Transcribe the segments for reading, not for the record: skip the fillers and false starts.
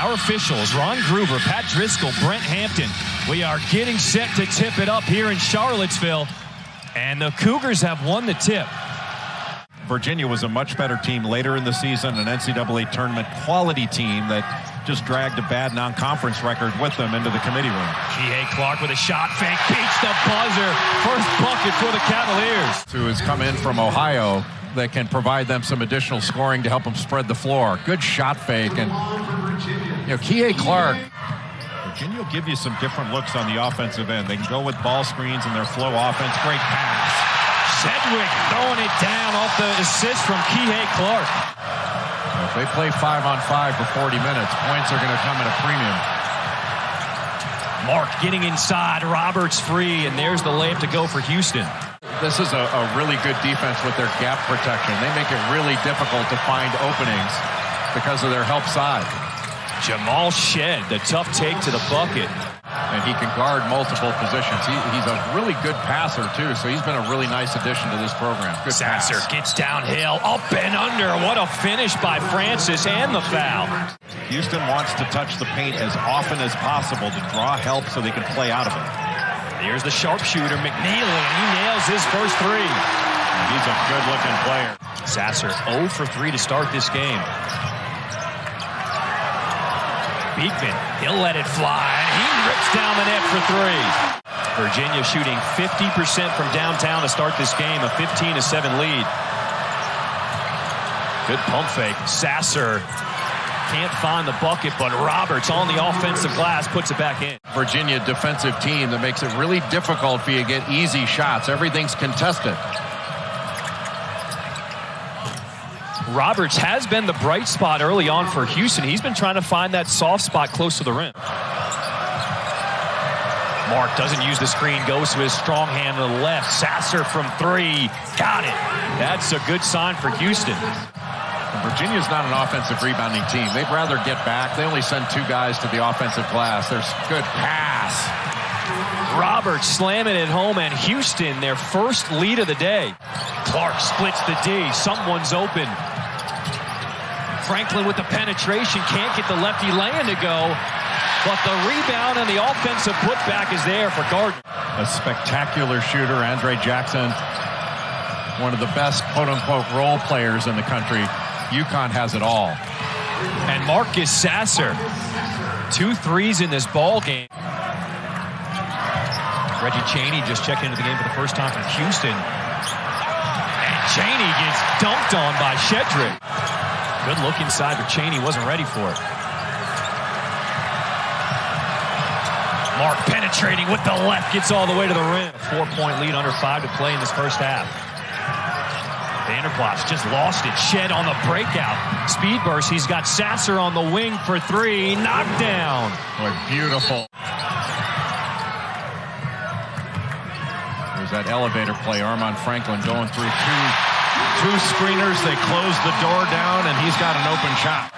Our officials, Ron Gruber, Pat Driscoll, Brent Hampton. We are getting set to tip it up here in Charlottesville. And the Cougars have won the tip. Virginia was a much better team later in the season, an NCAA tournament quality team that just dragged a bad non-conference record with them into the committee room. Kihei Clark with a shot fake, beats the buzzer. First bucket for the Cavaliers. Who has come in from Ohio that can provide them some additional scoring to help them spread the floor. Good shot fake. And, Kihei Clark. Virginia will give you some different looks on the offensive end. They can go with ball screens and their flow offense. Great pass. Shedrick throwing it down off the assist from Kihei Clark. If they play 5-on-5 for 40 minutes, points are going to come at a premium. Mark getting inside, Roberts free, and there's the layup to go for Houston. This is a really good defense with their gap protection. They make it really difficult to find openings because of their help side. Jamal Shed, the tough take to the bucket. And he can guard multiple positions. He's a really good passer, too, so he's been a really nice addition to this program. Good Sasser pass. gets downhill, up and under. What a finish by Francis, and the foul. Houston wants to touch the paint as often as possible to draw help so they can play out of it. Here's the sharpshooter, McNeely, and he nails his first three. He's a good-looking player. Sasser 0 for 3 to start this game. Beekman, he'll let it fly, and he rips down the net for 3. Virginia shooting 50% from downtown to start this game, a 15-7 lead. Good pump fake. Sasser can't find the bucket, but Roberts on the offensive glass puts it back in. Virginia defensive team that makes it really difficult for you to get easy shots. Everything's contested. Roberts has been the bright spot early on for Houston. He's been trying to find that soft spot close to the rim. Mark doesn't use the screen, goes to his strong hand to the left. Sasser from 3, got it. That's a good sign for Houston. Virginia's not an offensive rebounding team. They'd rather get back. They only send 2 guys to the offensive glass. There's good pass. Roberts slamming it home, and Houston, their first lead of the day. Clark splits the D. Someone's open. Franklin with the penetration, can't get the lefty lane to go, but the rebound and the offensive putback is there for Gardner. A spectacular shooter, Andre Jackson, one of the best quote-unquote role players in the country. UConn has it all. And Marcus Sasser, 2 threes in this ball game. Reggie Chaney just checked into the game for the first time from Houston. And Chaney gets dunked on by Shedrick. Good look inside, but Chaney wasn't ready for it. Mark penetrating with the left, gets all the way to the rim. 4-point lead, under 5 to play in this first half. Vanderplas just lost it. Shed on the breakout. Speed burst. He's got Sasser on the wing for 3. Knocked down. Boy, beautiful. There's that elevator play. Armand Franklin going through two screeners. They close the door down, and he's got an open shot.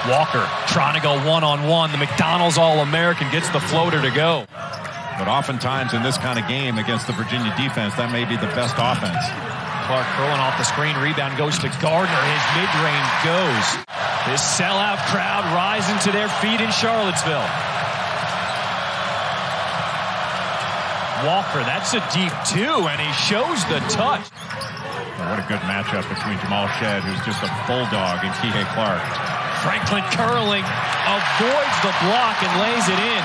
Walker trying to go one-on-one. The McDonald's All-American gets the floater to go. But oftentimes in this kind of game against the Virginia defense, that may be the best offense. Clark curling off the screen. Rebound goes to Gardner. His mid-range goes. This sellout crowd rising to their feet in Charlottesville. Walker, that's a deep 2, and he shows the touch. What a good matchup between Jamal Shed, who's just a bulldog, and Kihei Clark. Franklin curling, avoids the block and lays it in.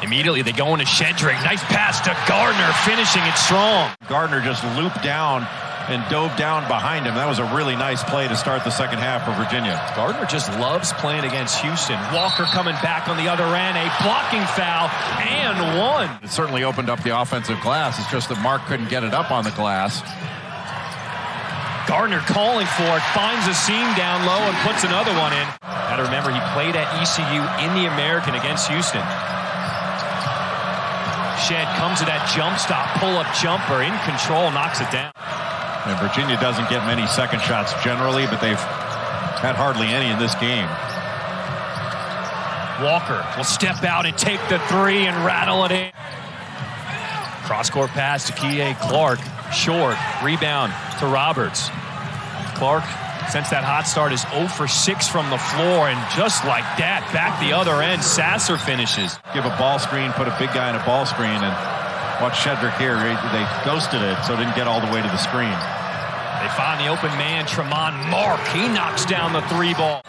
Immediately they go into Shedrick. Nice pass to Gardner, finishing it strong. Gardner just looped down and dove down behind him. That was a really nice play to start the second half for Virginia. Gardner just loves playing against Houston. Walker coming back on the other end. A blocking foul and 1. It certainly opened up the offensive glass. It's just that Mark couldn't get it up on the glass. Gardner calling for it, finds a seam down low and puts another one in. Gotta remember, he played at ECU in the American against Houston. Shed comes to that jump stop, pull-up jumper, in control, knocks it down. And Virginia doesn't get many second shots generally, but they've had hardly any in this game. Walker will step out and take the three and rattle it in. Cross-court pass to Kihei Clark. Short. Rebound to Roberts. Clark, since that hot start, is 0 for 6 from the floor, and just like that, back the other end, Sasser finishes. Give a ball screen, put a big guy in a ball screen, and watch Shedrick here. They ghosted it, so it didn't get all the way to the screen. They find the open man, Tremont Mark. He knocks down the three ball.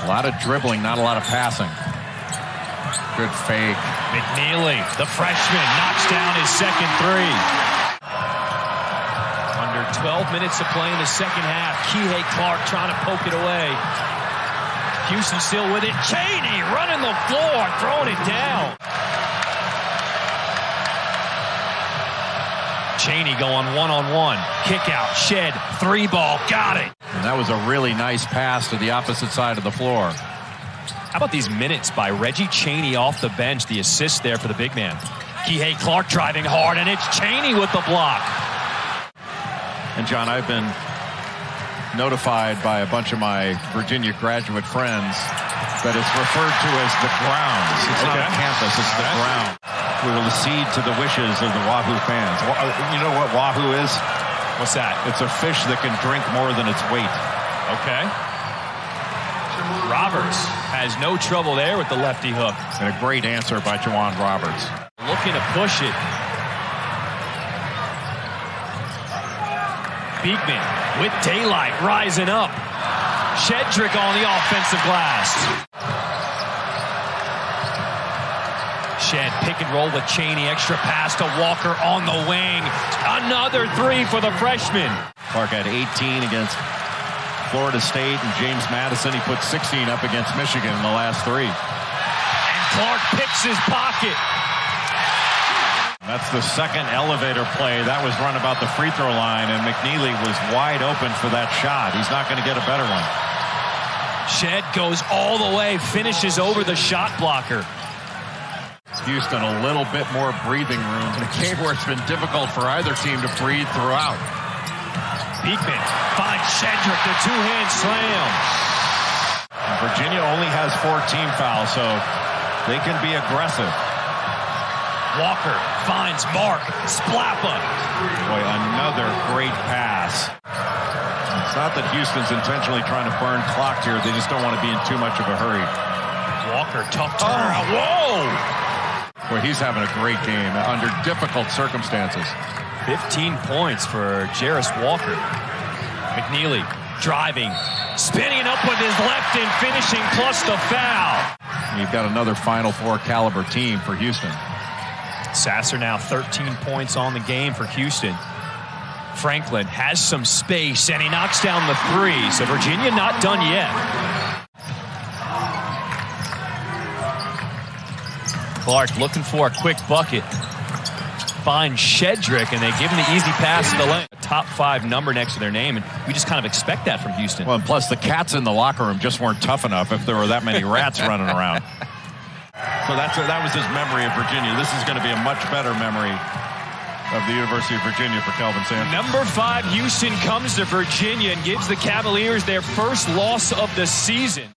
A lot of dribbling, not a lot of passing. Good fake. McNeely, the freshman, knocks down his second three. Under 12 minutes to play in the second half. Kihei Clark trying to poke it away. Houston still with it. Cheney running the floor, throwing it down. Cheney going one-on-one. Kick out, Shed, three ball, got it. And that was a really nice pass to the opposite side of the floor. How about these minutes by Reggie Cheney off the bench? The assist there for the big man. Kihei Clark driving hard, and it's Cheney with the block. And John, I've been notified by a bunch of my Virginia graduate friends that it's referred to as the grounds. It's not a campus, it's the ground. We will accede to the wishes of the Wahoo fans. You know what Wahoo is? What's that? It's a fish that can drink more than its weight. Okay. Roberts has no trouble there with the lefty hook. And a great answer by Juwan Roberts. Looking to push it. Beekman with daylight rising up. Shedrick on the offensive glass. Shed pick and roll with Cheney. Extra pass to Walker on the wing. Another three for the freshman. Clark had 18 against Florida State and James Madison. He put 16 up against Michigan in the last three. And Clark picks his pocket. That's the second elevator play. That was run about the free throw line, and McNeely was wide open for that shot. He's not going to get a better one. Shed goes all the way, finishes over the shot blocker. Houston a little bit more breathing room in a game where it's been difficult for either team to breathe throughout. Beekman finds Shedrick, the two-hand slam. Virginia only has 4 team fouls, so they can be aggressive. Walker finds Mark. Splappa. Boy, another great pass. It's not that Houston's intentionally trying to burn clock here. They just don't want to be in too much of a hurry. Walker, tough turnaround. Whoa! Boy, he's having a great game under difficult circumstances. 15 points for Jarris Walker. McNeely driving, spinning up with his left and finishing plus the foul. You've got another Final Four caliber team for Houston. Sasser now 13 points on the game for Houston. Franklin has some space and he knocks down the three. So Virginia not done yet. Clark looking for a quick bucket. Finds Shedrick, and they give him the easy pass to the lane. A top 5 number next to their name, and we just kind of expect that from Houston. Well, and plus the cats in the locker room just weren't tough enough if there were that many rats running around. So that was his memory of Virginia. This is going to be a much better memory of the University of Virginia for Kelvin Sampson. Number 5, Houston comes to Virginia and gives the Cavaliers their first loss of the season.